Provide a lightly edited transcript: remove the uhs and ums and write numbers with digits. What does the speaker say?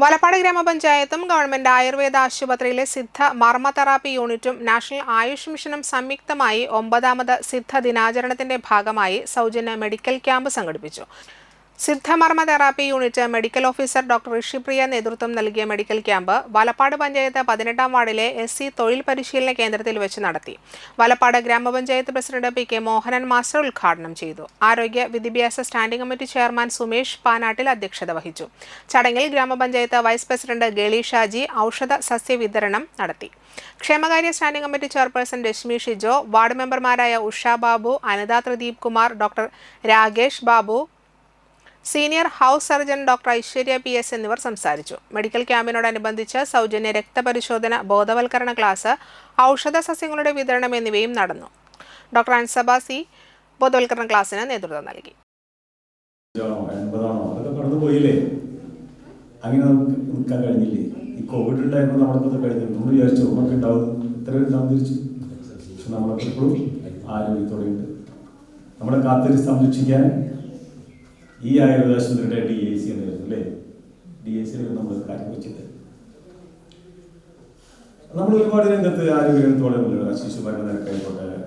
Valappad ഗ്രാമപഞ്ചായത്തും government Ayurveda ആശുപത്രിയിലെ Siddha marma therapy യൂണിറ്റും national Ayush മിഷനും സംയുക്തമായി 9ാമത് സിദ്ധ ദിനാചരണത്തിന്റെ ഭാഗമായി സൗജന്യ മെഡിക്കൽ ക്യാമ്പ് സംഘടിപ്പിച്ചു. Siddha marma therapy unit medical officer doctor Rishipriya നേതൃത്വം നൽകിയ മെഡിക്കൽ ക്യാമ്പ് വലപ്പാട് പഞ്ചായത്ത് 18ാം വാർഡിലെ SC തൊഴിൽ പരിശീലന കേന്ദ്രത്തിൽ വെച്ച് നടത്തി. വലപ്പാട് ഗ്രാമപഞ്ചായത്ത് പ്രസിഡന്റ് PK മോഹനൻ മാസ്റ്റർ ഉദ്ഘാടനം ചെയ്തു. ആരോഗ്യ വിദ്യാഭ്യാസ standing committee chairman Sumesh Panattil അധ്യക്ഷത വഹിച്ചു. ചടങ്ങിൽ ഗ്രാമപഞ്ചായത്ത് വൈസ് പ്രസിഡന്റ് ഗേളി ഷാജി ഔഷധ സസ്യ വിതരണം നടത്തി. ക്ഷേമകാര്യ standing committee chairperson Reshmi Shijo, ward മെമ്പർമാരായ Usha Babu, Anitha Pradeep Kumar, doctor Rakesh Babu, senior house surgeon doctor Aishwarya PS എന്നിവർ സംസാരിച്ചു. മെഡിക്കൽ ക്യാമ്പിനോടനുബന്ധിച്ച് സൗജന്യ രക്തപരിശോധന, ബോധവൽക്കരണ ക്ലാസ്, ഔഷധ സസ്യങ്ങളുടെ വിതരണം എന്നിവയും നടന്നു. ഡോക്ടർ അൻസബാസി ബോധവൽക്കരണ ക്ലാസ്സിന് നേതൃത്വം നൽകി. നമ്മളെ കാത്തിരി സംരക്ഷിക്കാൻ ഈ ആയുർവേദ ആശുപത്രിയുടെ DAC എന്നായിരുന്നു അല്ലേ? DAC നമ്മൾ കാര്യം വെച്ചത്. നമ്മൾ ഒരുപാട് രംഗത്ത് ആരോഗ്യ രംഗത്തോടെ ശിശുഭരണ നിരക്കായിക്കോട്ടെ,